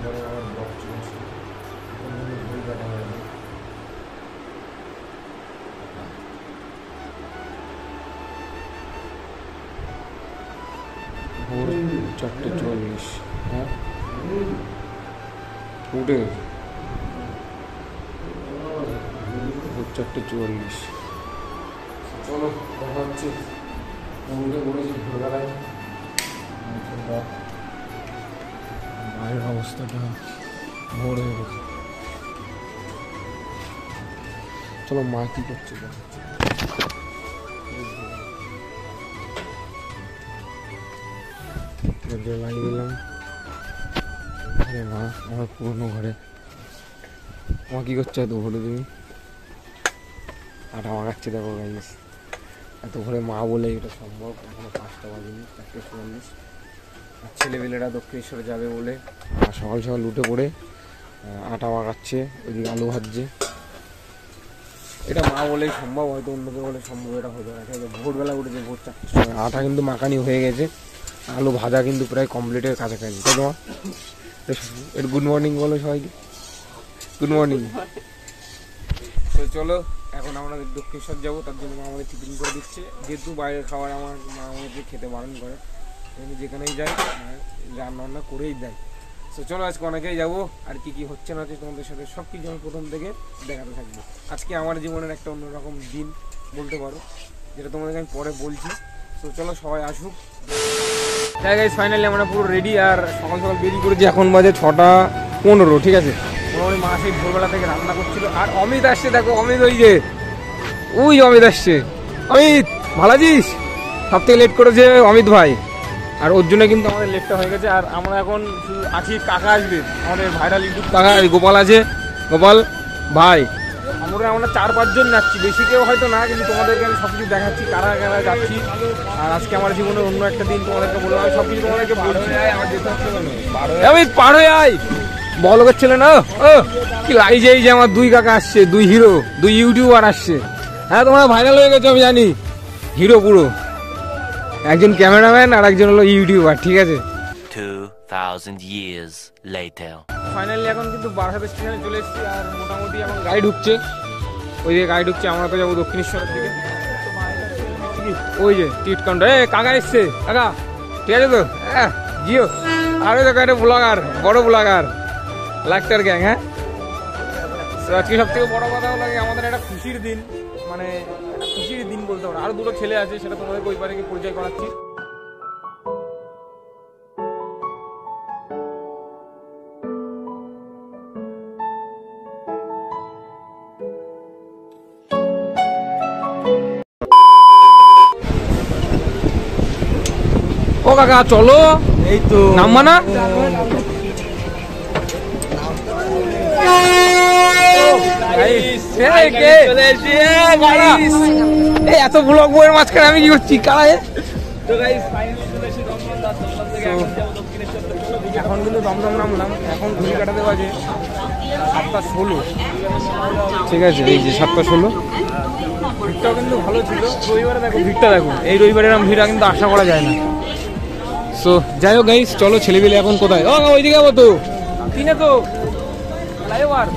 পরে আমার ব্লগ চলছে, ঘড়ি কাটা হয়নি। ভোর 4:44। হ্যাঁ উঠে ভোর 4:44। চলো দেখা হচ্ছে। উঠে পড়েছি ভোরবেলায়। বাইরের অবস্থাটা ভোর হয়ে গেছে। চলো মা কি করছে লাগিয়ে দিলাম। আরে মা আমার পুরোনো ঘরে। মা কি করছো এত ভোরে তুমি? আর আমার কাছে দেখো গাইস, এত ভোরে মা বলে এটা সম্ভব। এখনো 5টা বাজেনি, 4:44। আর ছেলেবেলেরা দক্ষিণেশ্বরে যাবে বলে সকাল সকাল উঠে পড়ে আটা মাখাচ্ছে, ওইদিকে আলু ভাজছে। এটা মা বলেই সম্ভব, হয়তো অন্যকে বলে সম্ভব এটা হতে পারে। ভোরবেলা উঠেছে, ভোর 4টার সময়। আটা কিন্তু মাখানি হয়ে গেছে, আলু ভাজা কিন্তু প্রায় কমপ্লিটের কাছাকাছি। তাই তোমার এর গুড মর্নিং বলো সবাইকে, গুড মর্নিং। তো চলো এখন আমরা দক্ষিণেশ্বর যাবো, তার জন্য মা আমাদের টিফিন করে দিচ্ছে। যেহেতু বাইরের খাবার আমার মা আমাদেরকে খেতে বারণ করে, আমি যেখানেই যাই রান্না বান্না করেই দেয়। তো চলো আজকে অনেকেই যাবো, আর কি কি হচ্ছে না হচ্ছে তোমাদের সাথে সব কিছু আমি প্রথম থেকে দেখাতে থাকবো। আজকে আমার জীবনের একটা অন্যরকম দিন বলতে পারো, যেটা তোমাদেরকে আমি পরে বলছি। তো চলো সবাই আসুক। তাই গাইস ফাইনালি আমরা পুরো রেডি, আর সকাল সকাল বেরিয়ে করেছি। এখন বাজে 6:15, ঠিক আছে। মোটামুটি মা সেই ভোরবেলা থেকে রান্না করছিল। আর অমিত আসছে, দেখো অমিত, ওই অমিত আসছে। অমিত ভালো আছিস? সব থেকে লেট করেছে অমিত ভাই, আর ওর জন্য কিন্তু আমাদের লেটটা হয়ে গেছে। আর আমরা এখন শুধু আছি, কাকা আসবে আমাদের ভাইরাল ইউটিউব কাকা, গোপাল আছে, গোপাল ভাই। আমরা 4-5 জন যাচ্ছি, বেশি কেউ হয়তো না, কিন্তু তোমাদেরকে আমি সব কিছু দেখাচ্ছি কারা কারা যাচ্ছি। আর আজকে আমার জীবনের অন্য একটা দিন, তোমাদেরকে বলবো, আমি সব কিছু তোমাদেরকে বলছি। আমি পার হয়ে আয়, বড়লোকের ছেলে না কি লাগছে। এই যে আমার 2 কাকা আসছে, 2 হিরো, 2 ইউটিউবার আসছে। হ্যাঁ তোমরা ভাইরাল হয়ে গেছো আমি জানি, হিরো পুরো। একজন ক্যামেরাম্যান আর একজন হলো ইউটিউবার, ঠিক আছে। 2000 years later ফাইনালি এখন কিন্তু বারাসাত স্টেশনে চলে এসেছি। আর মোটামুটি এখন গাড়ি ঢুকছে, ওই দিকে গাড়ি ঢুকছে। আমরা তো যাবো দক্ষিণেশ্বরের দিকে। ওই যে টিট কাউন্টার, কাকা এসছে, কাকা ঠিক আছে তো? হ্যাঁ জিও। আর ওই দেখো একটা ব্লগার, বড় ব্লগার, লাক্টার গ্যাং। হ্যাঁ আজকে সব থেকে বড় কথা হলো আমাদের একটা খুশির দিন, মানে খুশির দিন বলতে পারো। আরো 2টো ছেলে আছে, সেটা তোমাদেরকে ওই পারে পরিচয় করাচ্ছি। ও কাকা চলো, এই তো নামবা না? এত ব্লগ বইয়ের মাঝখানে আমি কি করছি? এখন কিন্তু দমদম নামলাম, এখন ঘুরি কাটাতে বাজে 7:16, ঠিক আছে। এই যে 7:16, ভিড়টাও কিন্তু ভালো ছিল। রবিবারে দেখো ভিড়টা, দেখো এই রবিবারে এরকম ভিড় কিন্তু আশা করা যায় না। সো যাই হোক গাইস, চলো ছেলেবেলে এখন কোথায়? ওইদিকে যাবো তো, কিনে তো ফ্লাইওভার।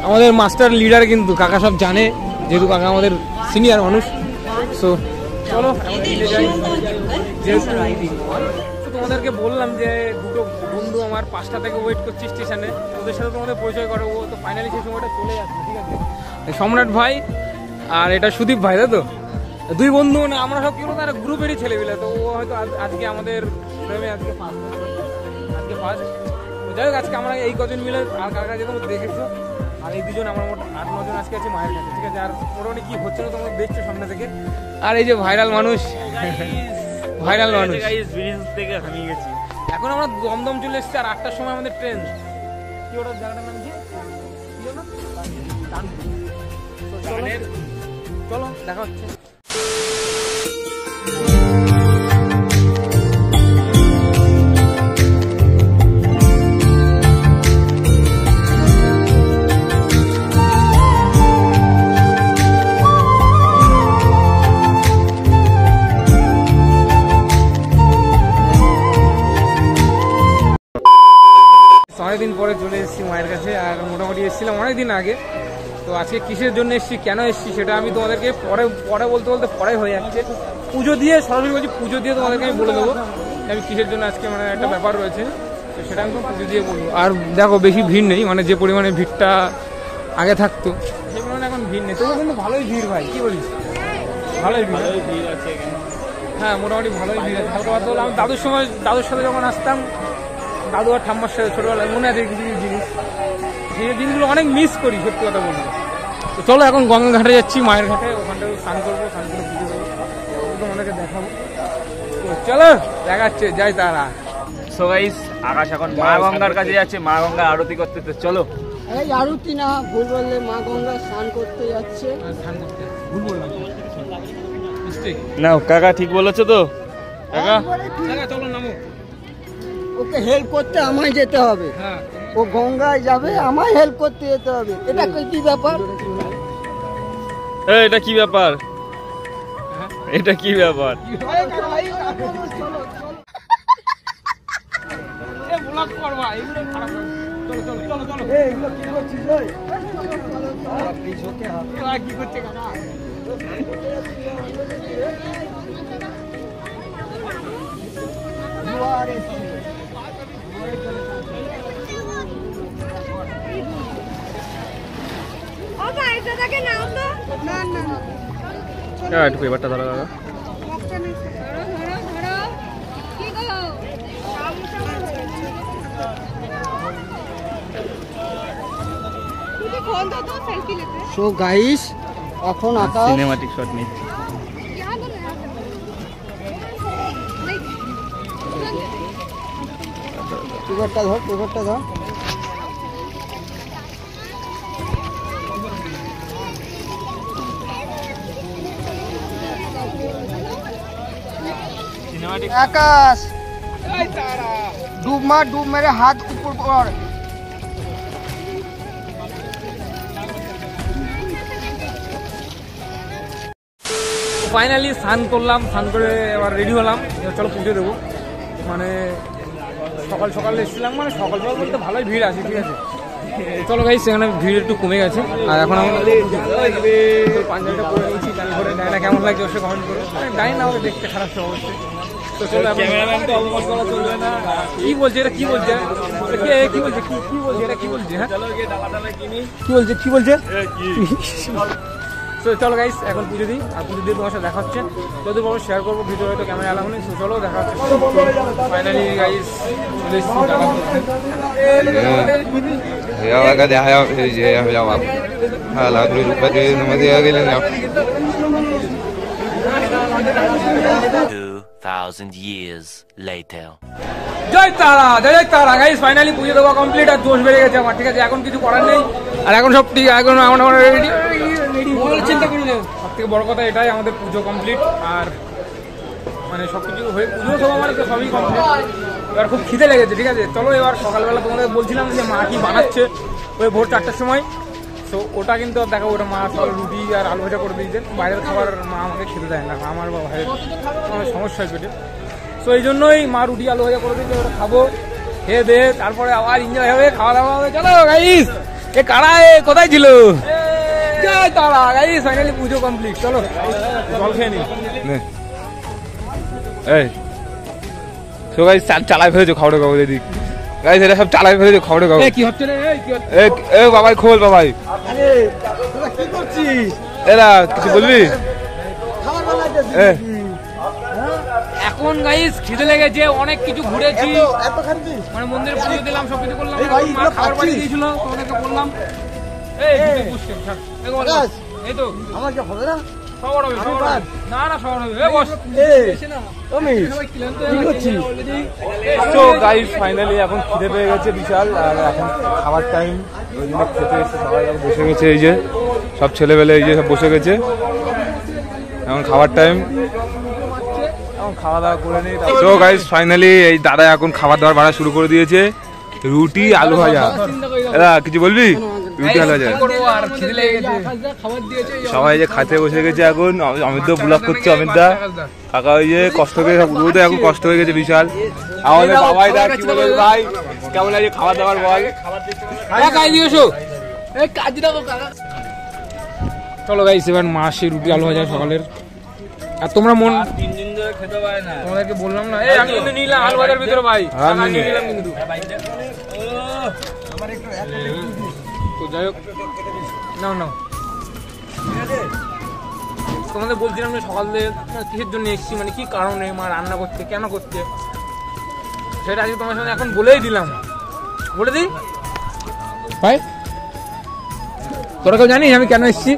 আমাদের মাস্টার লিডার কিন্তু কাকা সব জানে, যেহেতু কাকা আমাদের সিনিয়র মানুষ। সো চলো তোমাদেরকে বললাম যে 2টো বন্ধু আমার 5টা থেকে ওয়েট করছি স্টেশনে, ওদের সাথে তোমাদের পরিচয় করাবো। তো ফাইনালি সেই সময়টা চলে যাচ্ছে, ঠিক আছে। সম্রাট ভাই আর এটা সুদীপ ভাই, তাই তো 2 বন্ধু, মানে আমরা সব কি বলতো একটা গ্রুপেরই ছেলেবেলে। তো ও হয়তো আজকে আমাদের প্রেমে আজকে ফার্স্ট। যাই হোক আজকে আমরা এই কজন মিলে, আর কাকা যেরকম দেখেছো, আর এই 2 জন আমার মোট 8-9 জন আজকে আছে মায়ের কাছে, ঠিক আছে। আর মোটামুটি কি হচ্ছে না তোমরা দেখছো সামনে থেকে। আর এই যে ভাইরাল মানুষ, ভাইরাল মানুষ থেকে হারিয়ে গেছি। এখন আমরা দমদম চলে এসেছি, আর 8টার সময় আমাদের ট্রেন। কি ওটা জায়গাটার নাম কি? চলো দেখা হচ্ছে। অনেকদিন পরে চলে এসেছি মায়ের কাছে, আর মোটামুটি এসেছিলাম অনেকদিন আগে। তো আজকে কিসের জন্য এসেছি, কেন এসেছি সেটা আমি তোমাদেরকে পরে বলতে পরে হয়ে যাচ্ছে। পুজো দিয়ে সরাসরি বলছি, পুজো দিয়ে তোমাদেরকে আমি বলে দেবো আমি কিসের জন্য আজকে, মানে একটা ব্যাপার রয়েছে, তো সেটা আমি পুজো দিয়ে বলবো। আর দেখো বেশি ভিড় নেই, মানে যে পরিমাণে ভিড়টা আগে থাকতো সেই পরিমাণে এখন ভিড় নেই, তবুও কিন্তু ভালোই ভিড় ভাই, কি বলিস? ভালোই ভিড় আছে, হ্যাঁ মোটামুটি ভালোই ভিড় আছে। হালকা পাতলা হলো। আমি দাদুর সাথে যখন আসতাম, দাদু আর ঠাম্মার সাথে ছোটোবেলায় মনে আছে কিছু কিছু জিনিস, সেই জিনিসগুলো অনেক মিস করি সত্যি কথা বলবো। তো চলো এখন গঙ্গা ঘাটে যাচ্ছি, মায়ের ঘাটে, ওখানটায় স্নান করবো, স্নান করে পুজো দেবো, তোমাদেরকে দেখাবো। তো চলো দেখাচ্ছে, যাই তারা। সো গাইস, আকাশ এখন মা গঙ্গার কাছে যাচ্ছে, মা গঙ্গা আরতি করতে। তো চলো। এই আরতি না, ভুল বললে, মা গঙ্গা স্নান করতে যাচ্ছে। স্নান করতে ভুল বললাম, মিস্টেক। না কাকা ঠিক বলেছো তো? কাকা চলো নামো। ওকে হেল্প করতে আমায় যেতে হবে, হ্যাঁ ও গঙ্গায় যাবে, আমায় হেল্প করতে যেতে হবে। এটা কি ব্যাপার? এটা কি ব্যাপার? এটা কি ব্যাপার? একটু পেপারটা ধরো দাদা। সো গাইস, এখন আকাশ সিনেমাটিক শট নিচ্ছি। পেপারটা ধর। আকাশ ডুব মার, ডুব মেরে হাত উপর কর। ফাইনালি স্নান করলাম, স্নান করে এবার রেডি হলাম, চলো পুজো দেবো। মানে সকাল এসেছিলাম, মানে সকাল বলতে ভালোই ভিড় আছে, ঠিক আছে। চলো গাইস, সেখানে ভিড় একটু কমে গেছে। আর এখন আমরা পাঞ্জাবিটা পরে নিয়েছি, তারপরে ডাইনা কেমন লাগছে অবশ্যই কমেন্ট করো। ডাইনা আমাকে দেখতে খারাপ সব অবশ্যই। তো চলো, ক্যামেরাম্যানকে অবগত করা চলবে না। কি বলছে এটা, কি বলছে কি বলছে এটা কি বলছে? হ্যাঁ কি বলছে? তো চলো গাইস, এখন পুজো দিই, আর পুজো দিয়ে তোমার সাথে দেখা হচ্ছে। যদি বড় শেয়ার করবো ভিডিও, হয়তো ক্যামেরা অ্যালাউ নেই। তো চলো দেখা হচ্ছে ফাইনালি গাইস, চলে এসেছি। 2000 years later. জয় তারা গাইস, ফাইনালি পুজো দেওয়া কমপ্লিট, আর জোশ বেড়ে গেছে আমার, ঠিক আছে। এখন কিছু করার নেই, আর এখন সব ঠিক, এখন আমার রেডি, চিন্তা করি না। সব থেকে বড় কথা এটাই, আমাদের পুজো কমপ্লিট, আর মানে সবকিছু হয়ে পুজো সব আমার সবই কমপ্লিট। এবার খুব খিদে লেগেছে, ঠিক আছে। চলো এবার সকালবেলা তোমাদের বলছিলাম যে মা কি বানাচ্ছে ওই ভোর 4টার সময়, তো ওটা কিন্তু দেখো, ওটা মা সকাল রুটি আর আলু ভাজা করে দিয়েছেন। বাইরের খাবার মা আমাকে খেতে দেয় না, আমার বা ভাইয়ের সমস্যা পেটে। তো এই জন্যই মা রুটি আলু ভাজা করে দিয়েছে, ওটা খাবো, খেয়ে দে, তারপরে আবার এনজয় হবে, খাওয়া দাওয়া হবে। চলো গাইস, এ কারা কোথায় ছিল? জয় তারা গাইস, ফাইনালি পুজো কমপ্লিট। চলো জল খেয়ে নি। এই সো গাইস, চালাই ফেলেছো খাওয়াটা খাবো দিক গাইস, এটা সব চালাই ফেলেছো খাওয়াটা খাবো। কি হচ্ছে রে? এ বাবাই খোল, বাবাই কি করছিস? এরা কিছু বলবি? এখন গাইস খিদে লেগেছে, অনেক কিছু ঘুরেছি, মানে মন্দিরে পুজো দিলাম, সবকিছু করলাম, খাবার বাড়ি দিয়েছিল, তোমাদেরকে বললাম। এই তো আমার কি হবে না? সবার হবে, না সবার হবে। তো গাইস ফাইনালি এখন খিদে পেয়ে গেছে বিশাল, আর এখন খাবার টাইম, ওই জন্য খেতে এসে সবাই বসে গেছে। এই যে সব ছেলেবেলে এই যে সব বসে গেছে, এখন খাবার টাইম, এখন খাওয়া দাওয়া করে নিই। তো গাইস ফাইনালি এই দাদা এখন খাবার দাবার বাড়া শুরু করে দিয়েছে, রুটি আলু ভাজা। এরা কিছু বলবি? রুটি আলু ভাজা সবাই যে খাতে বসে গেছে এখন। অমিত দা ব্লগ করছে, অমিত দা কাকা ওই যে কষ্ট করে এখন কষ্ট হয়ে গেছে বিশাল। আমাদের বাবাই দা কি বলবে ভাই, কেমন লাগে খাবার দাবার বল? চলো গাইস এবার মাসে রুটি আলু ভাজা সকালের। আর তোমরা মন 3 দিন ধরে খেতে পারে না। তোমাদেরকে বললাম না, এই আমি কিন্তু নিলাম আলু ভাজার ভিতরে ভাই, আমি নিলাম কিন্তু। তো যাই হোক, নাও নাও। তোমাদের বলছিলাম যে সকাল থেকে কিসের জন্য এসেছি, মানে কি কারণে মা রান্না করছে, কেন করছে, সেটা আজকে তোমার সঙ্গে এখন বলেই দিলাম। বলে দিই ভাই, তোরা কেউ জানিস আমি কেন এসেছি?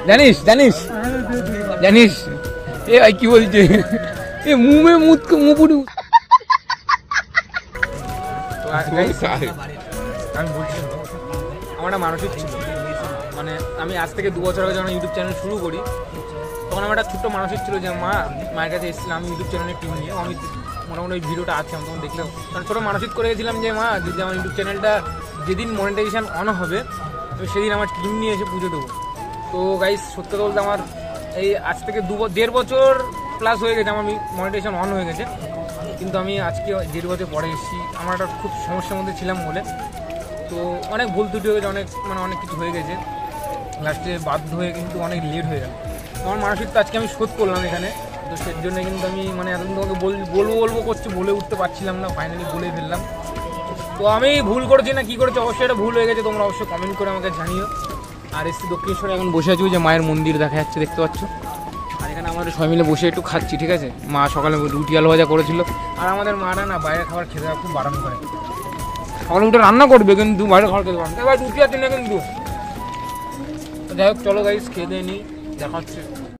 জানিস জানিস জানিস? এ ভাই কি বলছে, এ মুমে মুপুরি। আমি বলছি আমার একটা মানসিক ছিল, মানে আমি আজ থেকে 2 বছর আগে যখন ইউটিউব চ্যানেল শুরু করি তখন আমার একটা ছোট্ট মানসিক ছিল যে মায়ের কাছে এসেছিলাম আমি ইউটিউব চ্যানেলের টিম নিয়ে। আমি মোটামুটি ওই ভিডিওটা আছে, আমি তখন দেখলাম, কারণ ছোটো মানসিক করে গেছিলাম যে মা যদি আমার ইউটিউব চ্যানেলটা যেদিন মনিটাইজেশন অন হবে তো সেদিন আমার টিম নিয়ে এসে পুজো দেবো। তো গাইস সত্যি বলতে আমার এই আজ থেকে 1.5 বছর প্লাস হয়ে গেছে আমার মনিটাইজেশন অন হয়ে গেছে, কিন্তু আমি আজকে 1.5 বছর পরে এসেছি। আমার একটা খুব সমস্যার মধ্যে ছিলাম বলে, তো অনেক ভুল ত্রুটি হয়ে গেছে, অনেক কিছু হয়ে গেছে, লাস্টে বাধ্য হয়ে কিন্তু অনেক লেট হয়ে গেল। আমার মানসিক তো আজকে আমি শোধ করলাম এখানে, তো সেই জন্য কিন্তু আমি মানে এতদিন তোমাকে বলবো করছি, বলে উঠতে পারছিলাম না, ফাইনালি বলে ফেললাম। তো আমি ভুল করেছি না কি করেছি অবশ্যই এটা ভুল হয়ে গেছে, তোমরা অবশ্যই কমেন্ট করে আমাকে জানিও। আর এসছি দক্ষিণেশ্বরে এখন বসে আছি, যে মায়ের মন্দির দেখা যাচ্ছে দেখতে পাচ্ছ, আর এখানে আমাদের সবাই মিলে বসে একটু খাচ্ছি, ঠিক আছে। মা সকালে রুটি আলু ভাজা করেছিল, আর আমাদের মারা না বাইরে খাবার খেতে খুব বারণ করে, সকালে উঠে রান্না করবে কিন্তু বাইরে খাবার খেতে পারবে এবার রুটি আছে না কিন্তু। যাই হোক চলো গাইস খেয়ে দিয়ে নিই, দেখা হচ্ছে।